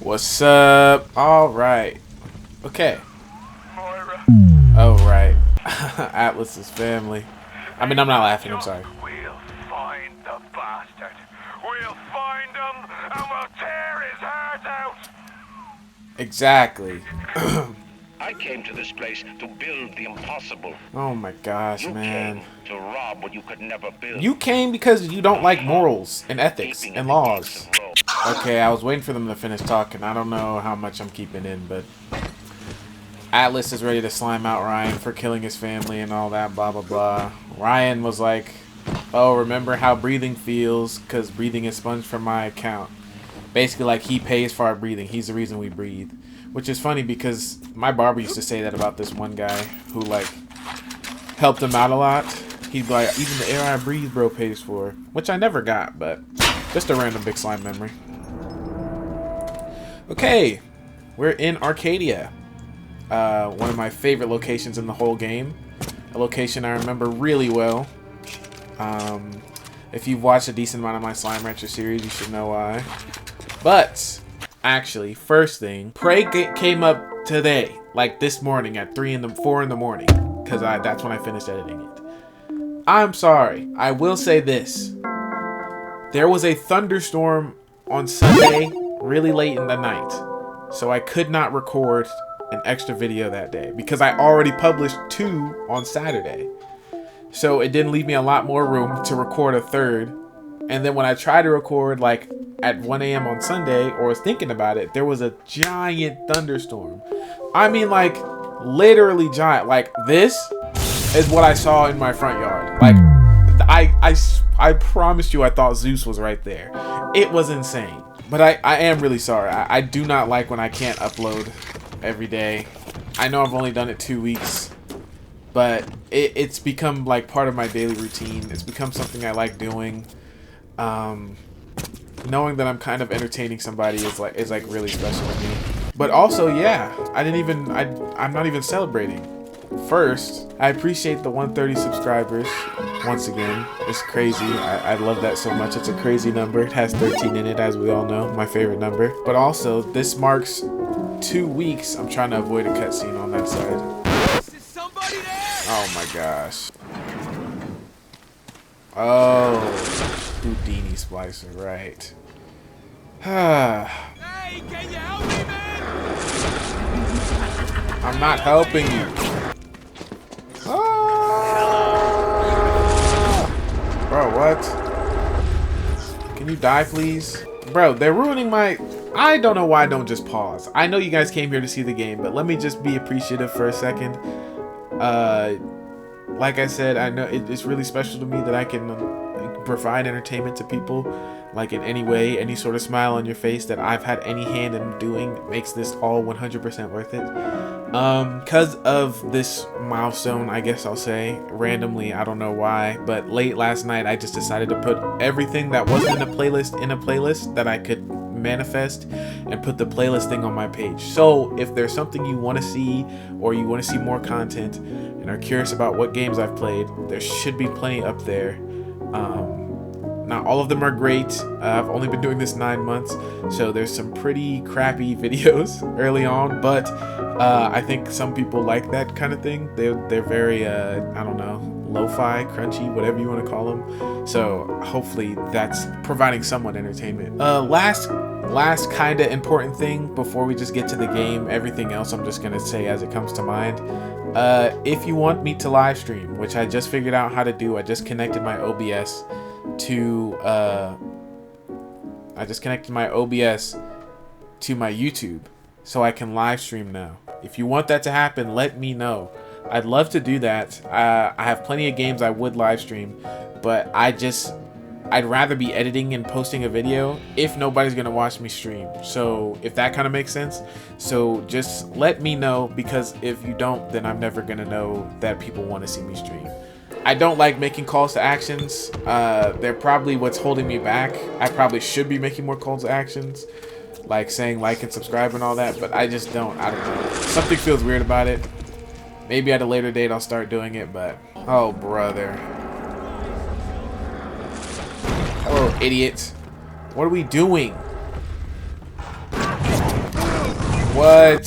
What's up? Alright. Okay. Moira. Oh, right. Atlas's family. I mean, I'm not laughing, I'm sorry. We'll find the bastard. We'll find him and we'll tear his heart out. Exactly. I came to this place to build the impossible. Oh my gosh, You man. came to rob what you could never build. You came because you don't like morals and ethics Keeping and at the laws. gates of Rome. Okay, I was waiting for them to finish talking. I don't know how much I'm keeping in, but Atlas is ready to slime out Ryan for killing his family and all that, blah, blah, blah. Ryan was like, oh, remember how breathing feels, because breathing is sponged from my account. Basically, like, he pays for our breathing. He's the reason we breathe. Which is funny because my barber used to say that about this one guy who, like, helped him out a lot. He'd be like, even the air I breathe, bro, pays for. Which I never got, but just a random big slime memory. Okay, we're in Arcadia. One of my favorite locations in the whole game. A location I remember really well. If you've watched a decent amount of my Slime Rancher series, you should know why. But actually, first thing, Prey came up today, like this morning at 4 in the morning, because that's when I finished editing it. I'm sorry. I will say this. There was a thunderstorm on Sunday, really late in the night, so I could not record an extra video that day because I already published 2 on Saturday. So it didn't leave me a lot more room to record a third. And then when I tried to record like at 1 a.m. on Sunday, or was thinking about it, there was a giant thunderstorm. I mean, like, literally giant. Like, this is what I saw in my front yard. Like, I promised you I thought Zeus was right there. It was insane. But I am really sorry. I do not like when I can't upload every day. I know I've only done it 2 weeks, but it's become like part of my daily routine. It's become something I like doing. Knowing that I'm kind of entertaining somebody is like really special to me. But also, yeah, I'm not even celebrating. First, I appreciate the 130 subscribers. Once again, it's crazy. I love that so much. It's a crazy number. It has 13 in it, as we all know, my favorite number. But also, this marks 2 weeks. I'm trying to avoid a cutscene on that side. Is somebody there? Oh my gosh. Oh, Houdini Splicer, right. Hey, can you help me, man? I'm not helping you. Bro, what? Can you die, please? Bro, they're ruining my... I don't know why I don't just pause. I know you guys came here to see the game, but let me just be appreciative for a second. Like I said, I know it's really special to me that I can provide entertainment to people, like in any way. Any sort of smile on your face that I've had any hand in doing makes this all 100% worth it. Because of this milestone, I guess I'll say, randomly, I don't know why, but late last night I just decided to put everything that wasn't in a playlist that I could manifest and put the playlist thing on my page. So if there's something you want to see, or you want to see more content and are curious about what games I've played, there should be plenty up there. Not all of them are great. I've only been doing this 9 months, so there's some pretty crappy videos early on, but I think some people like that kind of thing. They're very I don't know, lo-fi, crunchy, whatever you want to call them. So hopefully that's providing somewhat entertainment. Last kind of important thing before we just get to the game. Everything else I'm just gonna say as it comes to mind. If you want me to live stream, which I just figured out how to do, I just connected my OBS to my YouTube, so I can live stream now. If you want that to happen, let me know. I'd love to do that. I have plenty of games I would live stream, but I'd rather be editing and posting a video if nobody's gonna watch me stream. So if that kind of makes sense. So just let me know, because if you don't, then I'm never gonna know that people want to see me stream. I don't like making calls to actions. They're probably what's holding me back. I probably should be making more calls to actions, like saying like and subscribe and all that, but I just don't. I don't know. Something feels weird about it. Maybe at a later date I'll start doing it, but... Oh, brother. Hello, idiots. What are we doing? What?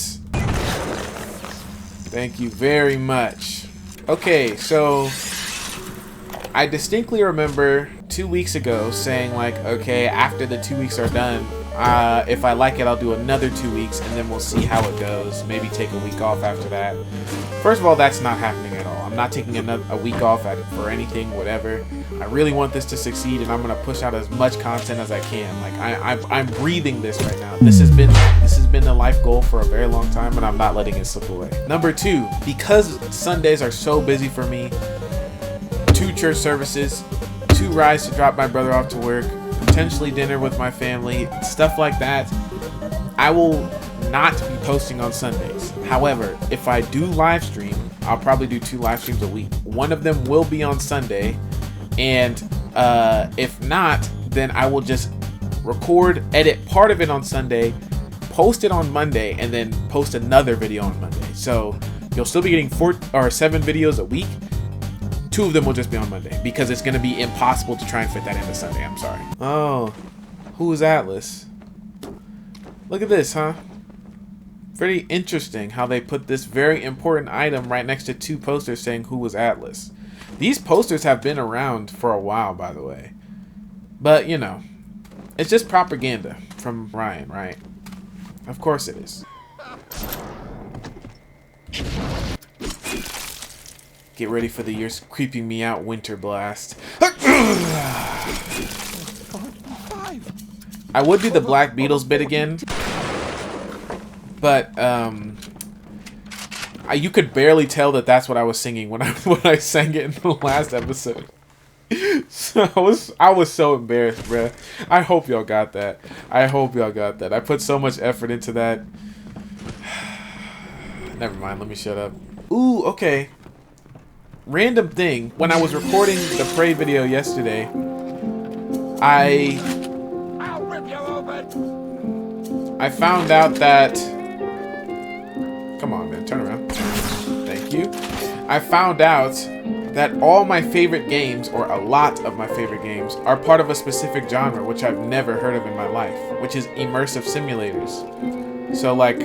Thank you very much. Okay, so I distinctly remember 2 weeks ago saying like, okay, after the 2 weeks are done, if I like it, I'll do another 2 weeks and then we'll see how it goes. Maybe take a week off after that. First of all, that's not happening at all. I'm not taking a week off for anything, whatever. I really want this to succeed, and I'm gonna push out as much content as I can. Like I'm breathing this right now. This has been a life goal for a very long time, and I'm not letting it slip away. Number 2, because Sundays are so busy for me, 2 church services, 2 rides to drop my brother off to work, potentially dinner with my family, stuff like that, I will not be posting on Sundays. However, if I do live stream, I'll probably do 2 live streams a week. One of them will be on Sunday, and if not, then I will just record, edit part of it on Sunday, post it on Monday, and then post another video on Monday. So you'll still be getting 4 or 7 videos a week. 2 of them will just be on Monday because it's going to be impossible to try and fit that into Sunday. I'm sorry. Oh, who is Atlas? Look at this, huh? Pretty interesting how they put this very important item right next to 2 posters saying who was Atlas. These posters have been around for a while, by the way. But, you know, it's just propaganda from Ryan, right? Of course it is. Get ready for the year's creeping me out winter blast. I would do the Black Beatles bit again, but you could barely tell that that's what I was singing when I sang it in the last episode. So I was so embarrassed, bruh. I hope y'all got that. I hope y'all got that. I put so much effort into that. Never mind. Let me shut up. Ooh, okay. Random thing. When I was recording the Prey video yesterday, I found out that... Come on, man. Turn around. Thank you. I found out that all my favorite games, or a lot of my favorite games, are part of a specific genre, which I've never heard of in my life, which is immersive simulators. So, like...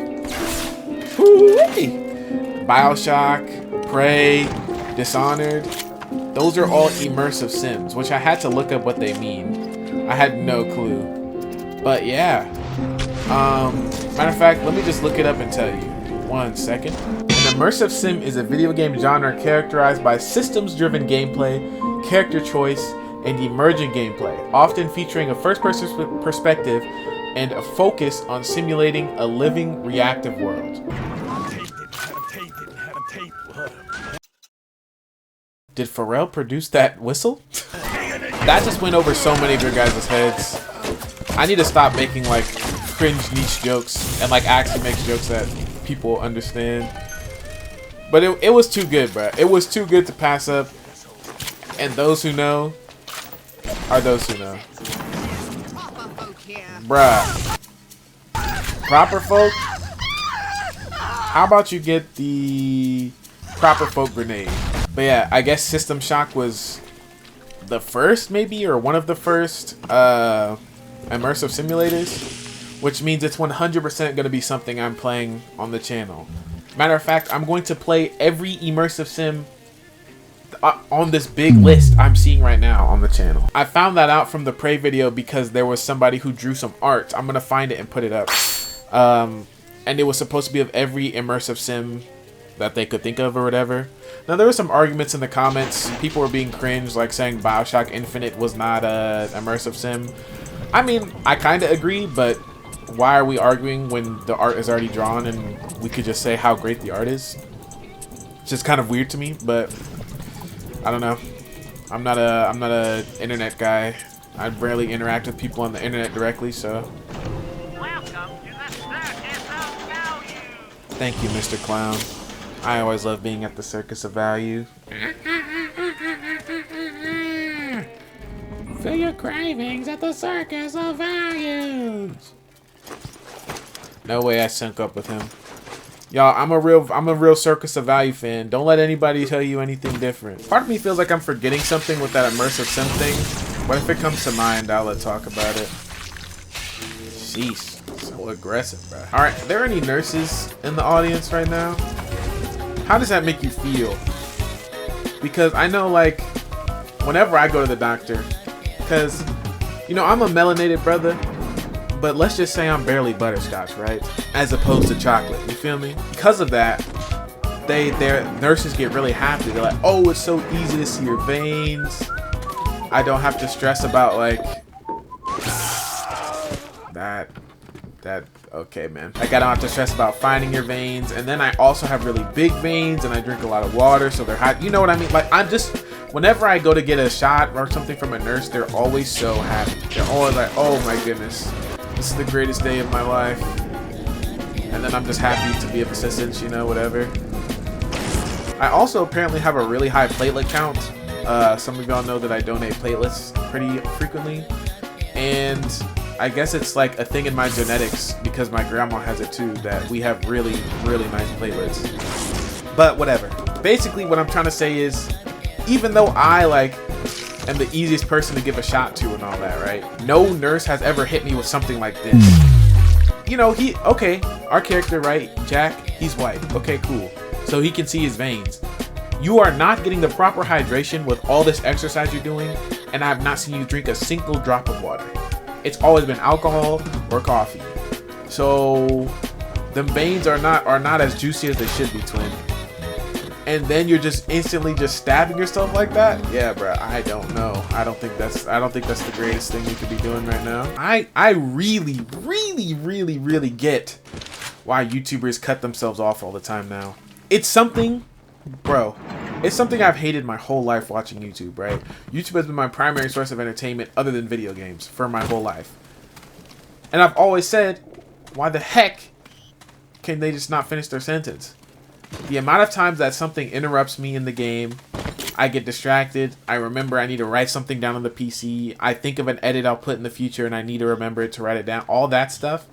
Bioshock, Prey, Dishonored, those are all immersive sims, which I had to look up what they mean. I had no clue. But yeah. Matter of fact, let me just look it up and tell you. 1 second. An immersive sim is a video game genre characterized by systems-driven gameplay, character choice, and emergent gameplay, often featuring a first-person perspective and a focus on simulating a living, reactive world. Did Pharrell produce that whistle? That just went over so many of your guys' heads. I need to stop making like cringe niche jokes and like actually make jokes that people understand. But it was too good, bro. It was too good to pass up. And those who know are those who know. Bruh. Proper folk? How about you get the proper folk grenade? But yeah, I guess System Shock was the first, maybe, or one of the first immersive simulators, which means it's 100% going to be something I'm playing on the channel. Matter of fact, I'm going to play every immersive sim on this big list I'm seeing right now on the channel. I found that out from the Prey video because there was somebody who drew some art. I'm going to find it and put it up. And it was supposed to be of every immersive sim that they could think of or whatever. Now, there were some arguments in the comments. People were being cringe, like saying Bioshock Infinite was not a immersive sim. I mean, I kind of agree, but why are we arguing when the art is already drawn and we could just say how great the art is? It's just kind of weird to me, but I don't know. I'm not a internet guy. I rarely interact with people on the internet directly, so. Welcome to the Circus of Value. Thank you, Mr. Clown. I always love being at the Circus of Value. Feel your cravings at the Circus of Values. No way I sync up with him. Y'all, I'm a real Circus of Value fan. Don't let anybody tell you anything different. Part of me feels like I'm forgetting something with that immersive sim thing. But if it comes to mind, I'll talk about it. Sheesh. So so aggressive, bro. All right, are there any nurses in the audience right now? How does that make you feel? Because I know, like, whenever I go to the doctor, because, you know, I'm a melanated brother, but let's just say I'm barely butterscotch, right? As opposed to chocolate, you feel me? Because of that, their nurses get really happy. They're like, oh, it's so easy to see your veins. I don't have to stress about, like, okay, man. Like, I don't have to stress about finding your veins. And then I also have really big veins, and I drink a lot of water, so they're hot. You know what I mean? Like, I'm just, whenever I go to get a shot or something from a nurse, they're always so happy. They're always like, oh my goodness, this is the greatest day of my life. And then I'm just happy to be of assistance, you know, whatever. I also apparently have a really high platelet count. Some of y'all know that I donate platelets pretty frequently. And I guess it's like a thing in my genetics, because my grandma has it too, that we have really, really nice platelets. But whatever. Basically, what I'm trying to say is, even though I, like, am the easiest person to give a shot to and all that, right? No nurse has ever hit me with something like this. You know, okay, our character, right, Jack, he's white. Okay, cool. So he can see his veins. You are not getting the proper hydration with all this exercise you're doing, and I have not seen you drink a single drop of water. It's always been alcohol or coffee. So them veins are not as juicy as they should be, twin. And then you're just instantly just stabbing yourself like that? Yeah, bro, I don't know. I don't think that's the greatest thing you could be doing right now. I really, really, really, really get why YouTubers cut themselves off all the time now. It's something, bro, it's something I've hated my whole life watching YouTube, right? YouTube has been my primary source of entertainment other than video games for my whole life. And I've always said, why the heck can they just not finish their sentence? The amount of times that something interrupts me in the game, I get distracted, I remember I need to write something down on the PC, I think of an edit I'll put in the future and I need to remember it to write it down, all that stuff.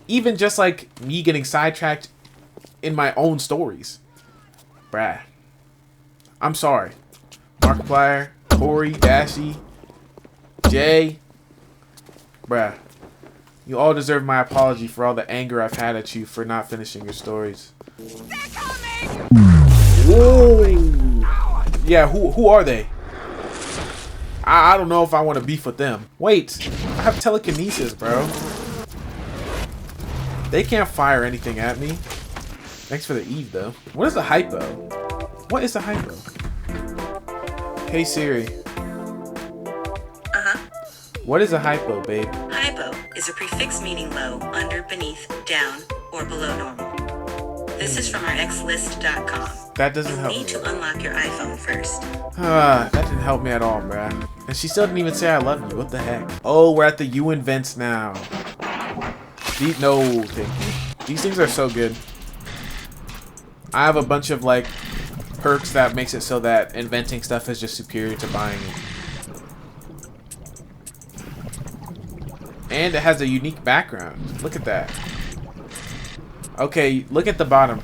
Even just like me getting sidetracked in my own stories. Bruh. I'm sorry. Markiplier, Corey, Dashy, Jay. Bruh. You all deserve my apology for all the anger I've had at you for not finishing your stories. Whoa. Yeah, who are they? I don't know if I want to beef with them. Wait, I have telekinesis, bro. They can't fire anything at me. Thanks for the Eve, though. What is a hypo? What is a hypo? Hey, Siri. Uh-huh. What is a hypo, babe? Hypo is a prefix meaning low, under, beneath, down, or below normal. This is from our xlist.com. That doesn't help me. You need to unlock your iPhone first. That didn't help me at all, bruh. And she still didn't even say I love you. What the heck? Oh, we're at the U invents now. No, thank you. These things are so good. I have a bunch of, like, perks that makes it so that inventing stuff is just superior to buying it. And it has a unique background. Look at that. Okay, look at the bottom.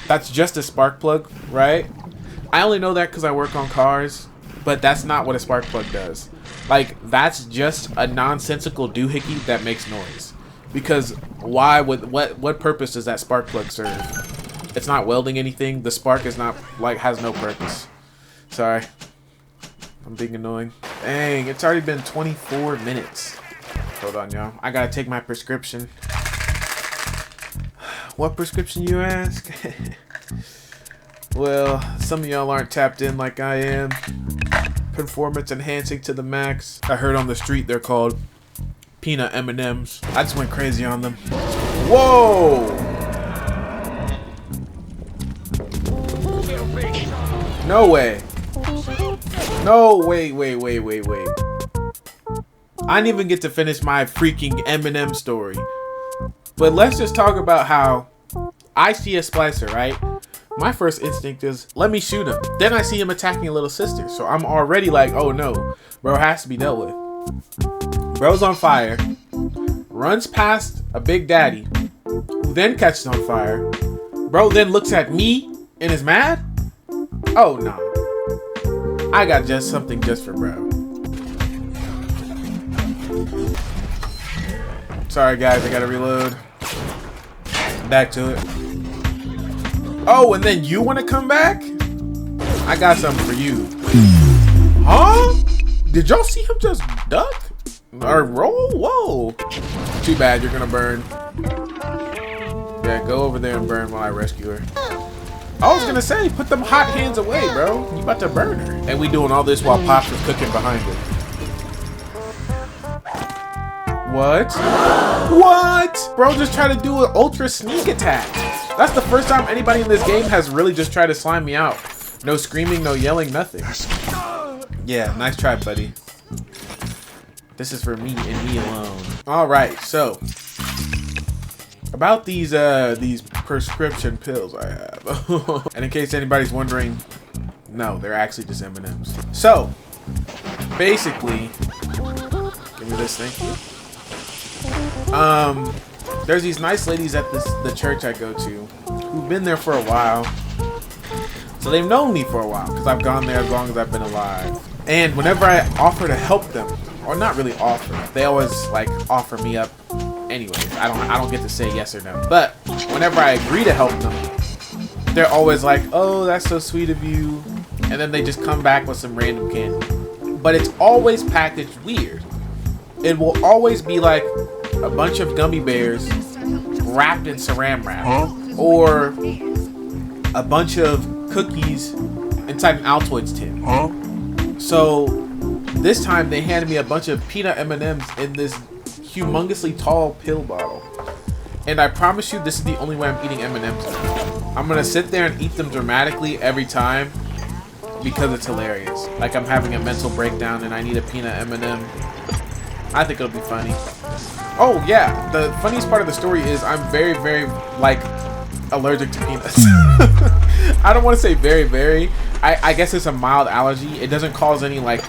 That's just a spark plug, right? I only know that because I work on cars, but that's not what a spark plug does. Like, that's just a nonsensical doohickey that makes noise. Because why would what purpose does that spark plug serve? It's not welding anything. The spark is not, like, has no purpose. Sorry. I'm being annoying. Dang, it's already been 24 minutes. Hold on, y'all. I gotta take my prescription. What prescription, you ask? Well, some of y'all aren't tapped in like I am. Performance enhancing to the max. I heard on the street they're called peanut M&Ms. I just went crazy on them. Whoa! No way. No, wait. I didn't even get to finish my freaking M&M story. But let's just talk about how I see a splicer, right? My first instinct is, let me shoot him. Then I see him attacking a little sister. So I'm already like, oh no, bro has to be dealt with. Bro's on fire. Runs past a big daddy, who then catches on fire. Bro then looks at me and is mad? Oh no. I got just something just for bro. Sorry guys, I gotta reload. Back to it. Oh, and then you want to come back? I got something for you. Huh? Did y'all see him just duck? Or roll? Whoa. Too bad, you're gonna burn. Yeah, go over there and burn while I rescue her. I was gonna say, put them hot hands away, bro. You about to burn her. And we doing all this while Pops was cooking behind her. What? What? Bro just tried to do an ultra sneak attack. That's the first time anybody in this game has really just tried to slime me out. No screaming, no yelling, nothing. Yeah, nice try, buddy. This is for me and me alone. All right, so about these prescription pills I have. And in case anybody's wondering, no, they're actually just M&Ms. So basically, give me this, thank you. There's these nice ladies at the church I go to who've been there for a while. So they've known me for a while because I've gone there as long as I've been alive. And whenever I offer to help them, or not really offer, they always like offer me up anyways. I don't get to say yes or no. But whenever I agree to help them, they're always like, "Oh, that's so sweet of you." And then they just come back with some random candy. But it's always packaged weird. It will always be like a bunch of gummy bears wrapped in saran wrap, or a bunch of cookies inside an Altoids tin. So this time they handed me a bunch of peanut M&Ms in this humongously tall pill bottle. And I promise you, this is the only way I'm eating M&Ms now. I'm gonna sit there and eat them dramatically every time because it's hilarious. Like I'm having a mental breakdown and I need a peanut M&M. I think it'll be funny. Oh yeah, the funniest part of the story is I'm very, very like allergic to peanuts. I don't want to say very, very. I guess it's a mild allergy. It doesn't cause any like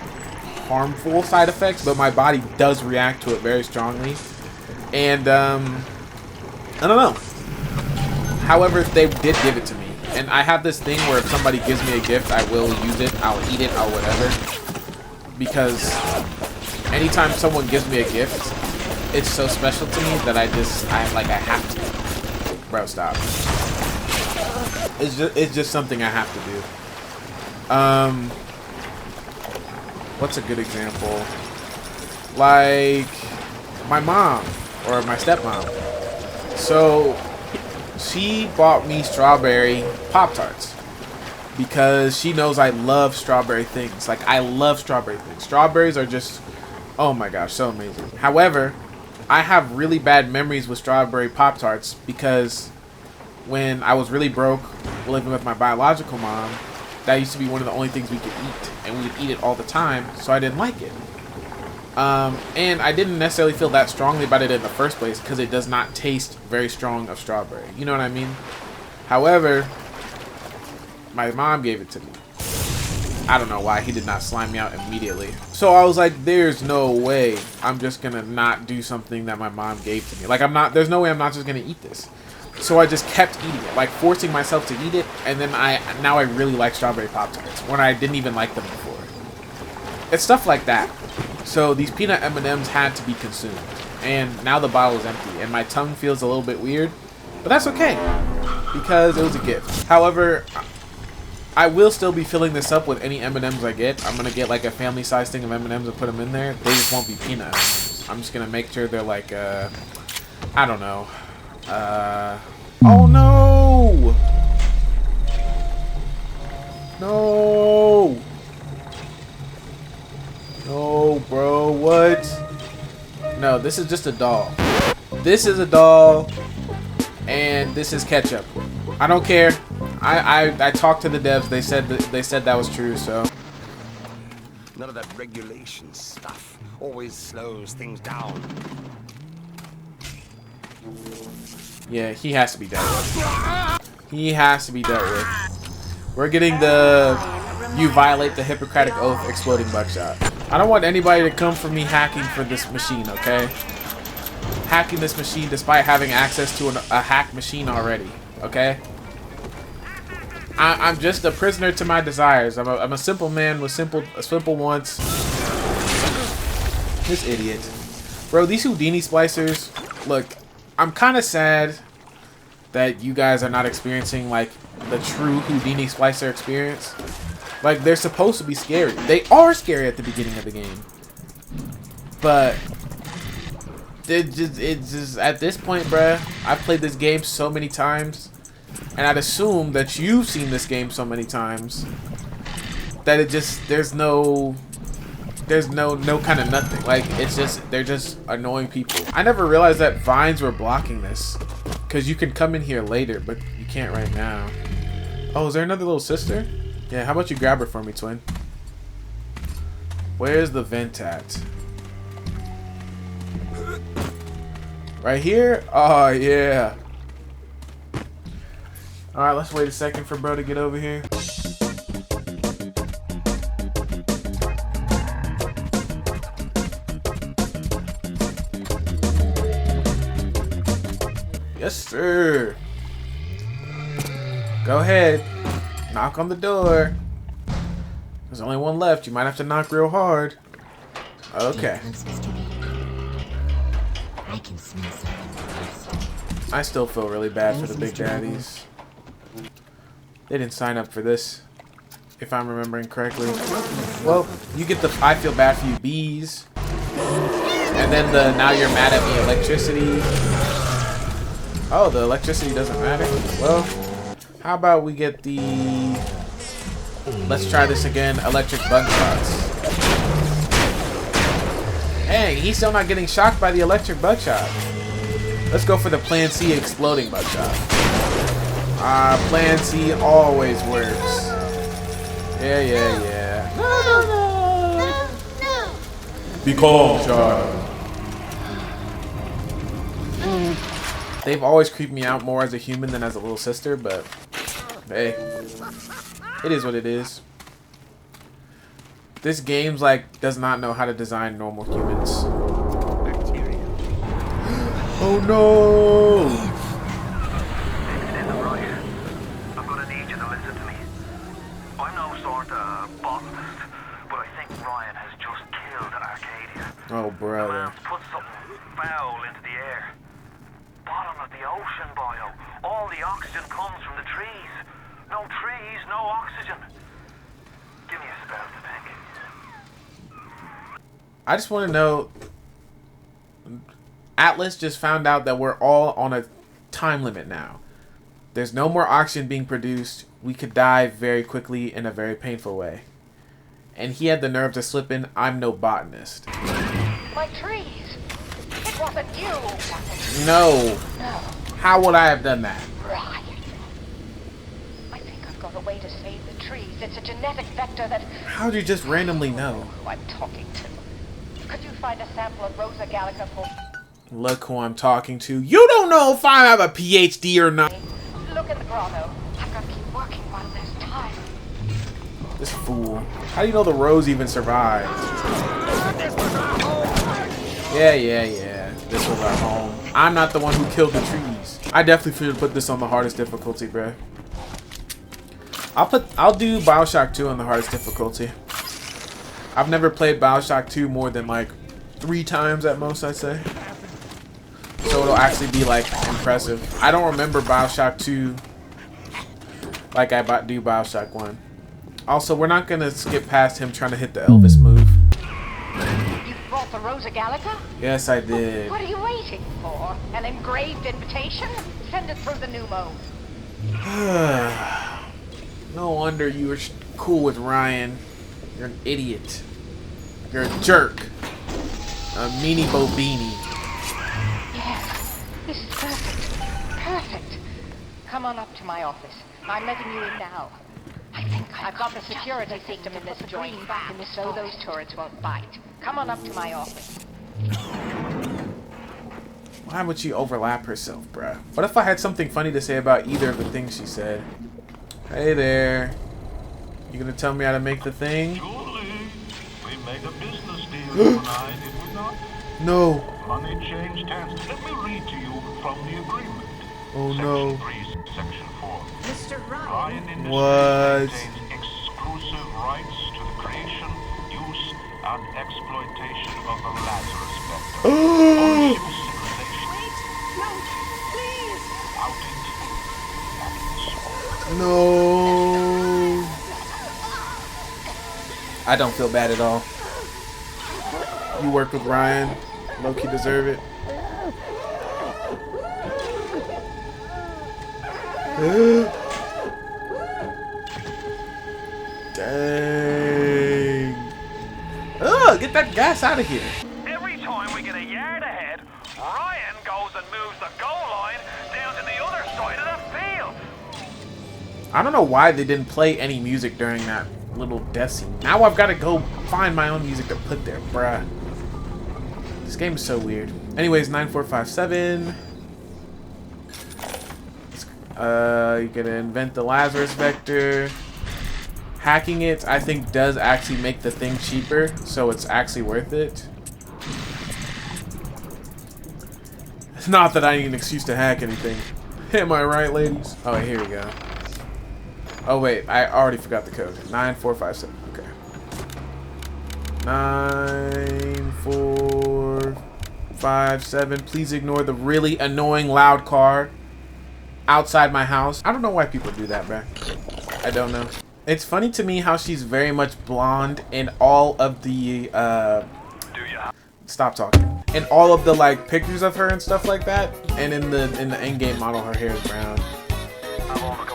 harmful side effects, but my body does react to it very strongly. And I don't know. However, they did give it to me, and I have this thing where if somebody gives me a gift, I will use it. I'll eat it. I'll whatever. Because anytime someone gives me a gift, it's so special to me that I have to. Bro, stop. It's just something I have to do. What's a good example? Like my mom or my stepmom. So she bought me strawberry Pop-Tarts because she knows I love strawberry things. Like I love strawberry things. Strawberries are just, oh my gosh, so amazing. However, I have really bad memories with strawberry Pop-Tarts because when I was really broke living with my biological mom, that used to be one of the only things we could eat, and we would eat it all the time, so I didn't like it. And I didn't necessarily feel that strongly about it in the first place because it does not taste very strong of strawberry. You know what I mean? However, my mom gave it to me. I don't know why he did not slime me out immediately. So I was like, there's no way I'm just gonna not do something that my mom gave to me. Like there's no way I'm not just gonna eat this. So I just kept eating it, like forcing myself to eat it, and then now I really like strawberry Pop-Tarts when I didn't even like them before. It's stuff like that. So these peanut M&Ms had to be consumed, and now the bottle is empty, and my tongue feels a little bit weird, but that's okay because it was a gift. However, I will still be filling this up with any M&Ms I get. I'm gonna get like a family-sized thing of M&Ms and put them in there. They just won't be peanut M&Ms. I'm just gonna make sure they're like I don't know. Oh no! No! No, bro, what? No, this is just a doll. This is a doll, and this is ketchup. I don't care. I talked to the devs. They said that was true. So None of that regulation stuff always slows things down. yeah, he has to be dealt with. He has to be dealt with. We're getting the you violate the Hippocratic Oath exploding buckshot. I don't want anybody to come for me hacking for this machine, okay? Hacking this machine despite having access to a hacked machine already, okay? I'm just a prisoner to my desires. I'm a simple man with simple wants. This idiot. Bro, these Houdini splicers Look, I'm kind of sad that you guys are not experiencing like the true Houdini Splicer experience. Like, they're supposed to be scary. They are scary at the beginning of the game, but it's just at this point, bruh. I've played this game so many times, and I'd assume that you've seen this game so many times that it just there's no kind of nothing. Like, it's just they're just annoying people. I never realized that vines were blocking this, because you can come in here later, but you can't right now. Oh, is there another little sister? Yeah, how about you grab her for me, twin? Where's the vent at? Right here? Oh, yeah. Alright, let's wait a second for bro to get over here. Yes, sir. Go ahead. Knock on the door. There's only one left. You might have to knock real hard. Okay. I still feel really bad for the Big Daddies. They didn't sign up for this, if I'm remembering correctly. Well, you get the I feel bad for you bees. And then the now you're mad at me electricity. Oh, the electricity doesn't matter. Well, how about we get the... Let's try this again. Electric buckshots. Dang, he's still not getting shocked by the electric buckshot. Let's go for the Plan C exploding buckshot. Plan C always works. Yeah. No. Be calm, child. They've always creeped me out more as a human than as a little sister, but hey, it is what it is. This game's like does not know how to design normal humans. Oh no! I'm gonna need you to listen to me. I'm no sort of botanist, but I think Ryan has just killed Arcadia. Oh brother. The man's put something foul into the air. Bottom of the ocean, Bio. All the oxygen comes from the trees. No trees, no oxygen. Give me a spell to think. I just want to know. Atlas just found out that we're all on a time limit now. There's no more oxygen being produced. We could die very quickly in a very painful way. And he had the nerve to slip in, I'm no botanist. My trees. It wasn't you. No. How would I have done that? Ryan. I think I've got a way to save the trees. It's a genetic vector that... How'd you just randomly know? Who I'm talking to. Could you find a sample of Rosa Gallica for... Look who I'm talking to. You don't know if I have a PhD or not. Look at the grotto. I've got to keep working while there's time. This fool. How do you know the rose even survived? Yeah. This was our home. I'm not the one who killed the trees. I definitely should put this on the hardest difficulty, bruh. I'll do Bioshock 2 on the hardest difficulty. I've never played Bioshock 2 more than like 3 times at most, I'd say. So it'll actually be like impressive. I don't remember Bioshock 2 like I do Bioshock 1. Also, we're not gonna skip past him trying to hit the Elvis move. You brought the Rosa Gallica? Yes, I did. What are you waiting for? An engraved invitation? Send it through the pneumo. No wonder you were cool with Ryan. You're an idiot. You're a jerk. A meanie bobini. Yes, this is perfect. Come on up to my office. I'm letting you in now. I think I've got the security system in this joint back so those turrets won't bite. Come on up to my office. Why would she overlap herself, bruh? What if I had something funny to say about either of the things she said? Hey there. You gonna tell me how to make the thing? Surely, we made a business deal tonight, did we not? No. Money changed hands. Let me read to you from the agreement. Oh no. Section 3, Section 4. Mr. Ryan Industries What? maintains exclusive rights to the creation, use, and exploitation of the Lazarus vector. Ownership is No. I don't feel bad at all. You work with Ryan. Low-key deserve it. Dang. Ugh, get that gas out of here. Every time we get a yard ahead, Ryan goes and moves the goal line down to the other side of the field. I don't know why they didn't play any music during that little death scene. Now I've got to go find my own music to put there, bruh. This game is so weird. Anyways, 9457. You gotta invent the Lazarus vector. Hacking it, I think, does actually make the thing cheaper, so it's actually worth it. It's not that I need an excuse to hack anything. Am I right, ladies? Oh, here we go. Oh, wait, I already forgot the code. 9457. Okay. 9457. Please ignore the really annoying loud car outside my house. I don't know why people do that, bruh. I don't know. It's funny to me how she's very much blonde in all of the stop talking. In all of the like pictures of her and stuff like that, and in the in-game model her hair is brown.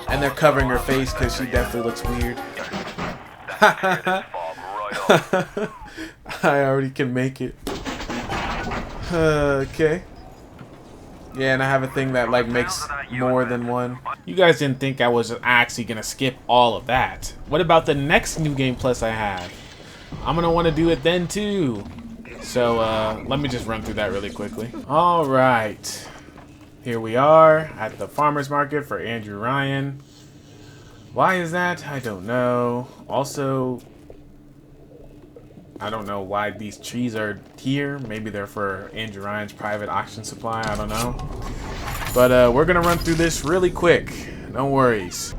And they're covering her face because she definitely looks weird. I already can make it. Okay. Yeah, and I have a thing that like makes more than one. You guys didn't think I was actually gonna skip all of that. What about the next New Game Plus I have? I'm gonna want to do it then too. So let me just run through that really quickly. All right, here we are at the farmer's market for Andrew Ryan. Why is that? I don't know. Also, I don't know why these trees are here. Maybe they're for Andrew Ryan's private auction supply. I don't know. But we're going to run through this really quick. No worries.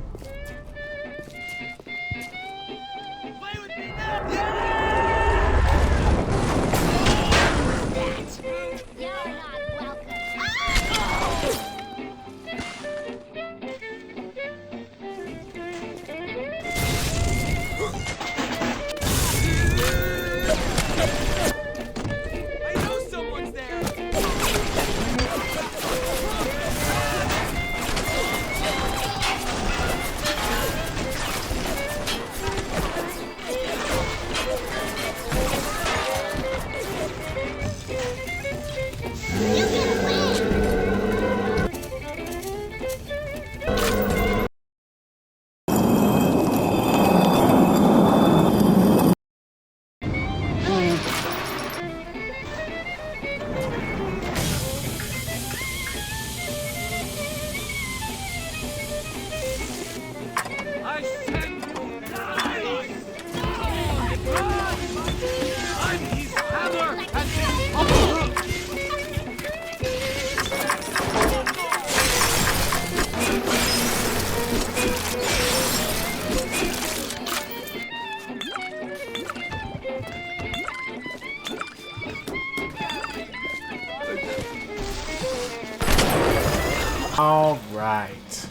All right.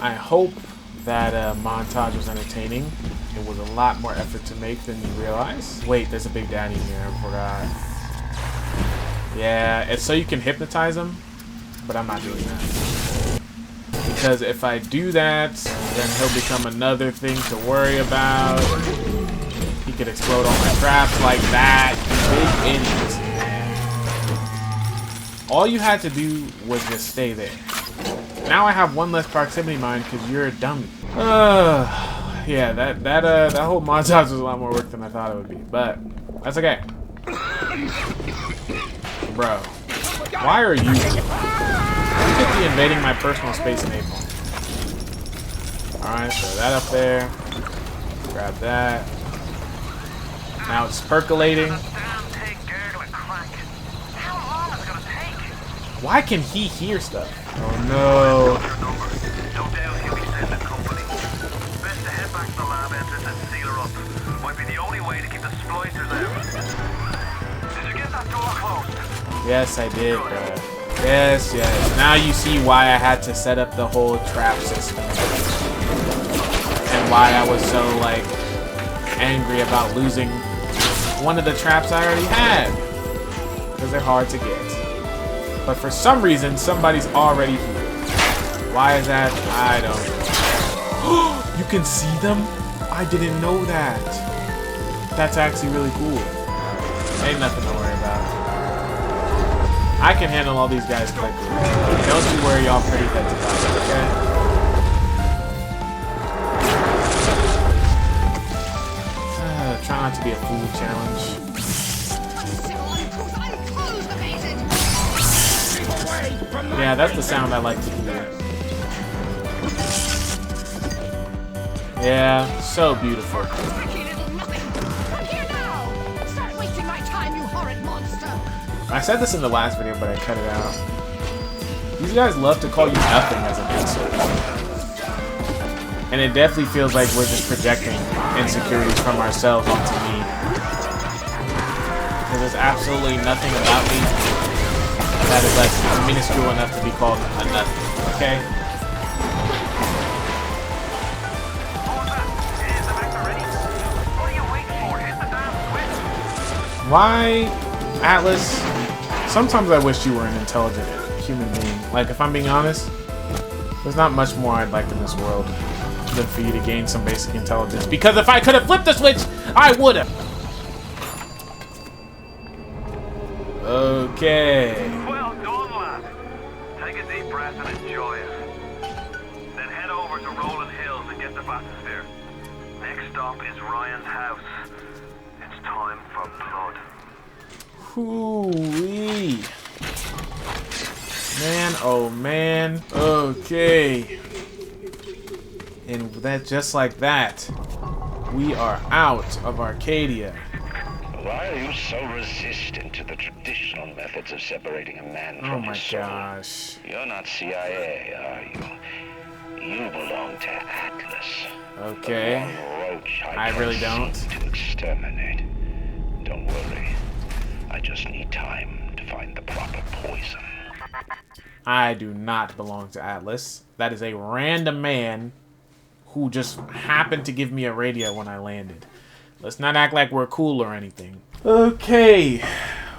I hope that montage was entertaining. It was a lot more effort to make than you realize. Wait, there's a big daddy here. I forgot. Yeah, it's so you can hypnotize him, but I'm not doing that. Because if I do that, then he'll become another thing to worry about. He could explode all my traps like that. Big idiot. All you had to do was just stay there. Now I have one less proximity mine because you're a dummy. Yeah, that whole montage was a lot more work than I thought it would be, but that's okay. Bro, why are you? You could be invading my personal space in April. All right, throw that up there. Grab that. Now it's percolating. Why can he hear stuff? Oh no. No doubt he'll be sending company. Best to head back to the lab entrance and seal her up. Might be the only way to keep the splicers out. Did you get that door closed? Yes, I did, bro. Yes, yes. Now you see why I had to set up the whole trap system. And why I was so, like, angry about losing one of the traps I already had. Because they're hard to get. But for some reason, somebody's already here. Why is that? I don't know. You can see them? I didn't know that. That's actually really cool. Ain't nothing to worry about. I can handle all these guys quickly. Don't you worry y'all pretty heads about it, okay? Try not to be a fool challenge. Yeah, that's the sound I like to hear. Yeah, so beautiful. I said this in the last video, but I cut it out. These guys love to call you nothing as an insult. And it definitely feels like we're just projecting insecurities from ourselves onto me. Because there's absolutely nothing about me that is like minuscule enough to be called a nothing, okay? Why, Atlas? Sometimes I wish you were an intelligent human being. Like, if I'm being honest, there's not much more I'd like in this world than for you to gain some basic intelligence. Because if I could have flipped the switch, I would have. Okay. Well done, lad. Take a deep breath and enjoy it. Then head over to Rolling Hills and get the bathysphere. Next stop is Ryan's house. It's time for blood. Hoo-wee. Man, oh man. Okay. And that, just like that, we are out of Arcadia. Why are you so resistant to the traditional methods of separating a man from his soul? Oh my gosh. You're not CIA, are you? You belong to Atlas. Okay. The one roach I really don't. To exterminate. Don't worry. I just need time to find the proper poison. I do not belong to Atlas. That is a random man who just happened to give me a radio when I landed. Let's not act like we're cool or anything. Okay.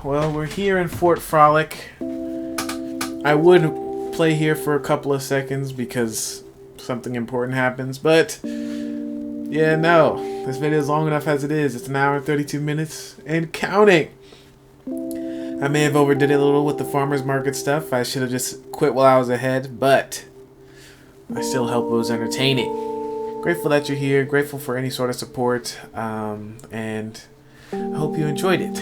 Well, we're here in Fort Frolic. I would play here for a couple of seconds because something important happens, but yeah, no. This video is long enough as it is. It's an hour and 32 minutes and counting. I may have overdid it a little with the farmer's market stuff. I should have just quit while I was ahead, but I still hope it was entertaining. Grateful that you're here. Grateful for any sort of support, and I hope you enjoyed it.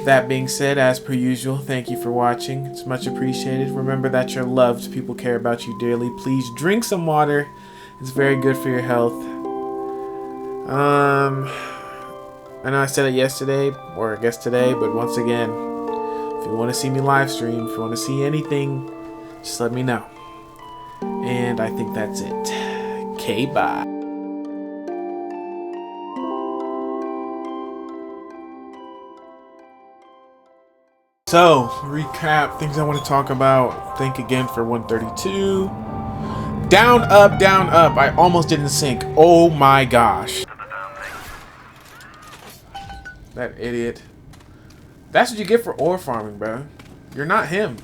That being said, as per usual, thank you for watching. It's much appreciated. Remember that you're loved. People care about you dearly. Please drink some water. It's very good for your health. I know I said it yesterday, or I guess today, but once again, if you want to see me live stream, if you want to see anything, just let me know. And I think that's it. Okay, bye. So, recap, things I want to talk about. Thank again for 132. Down, up, down, up. I almost didn't sink. Oh my gosh. That idiot. That's what you get for ore farming, bro. You're not him.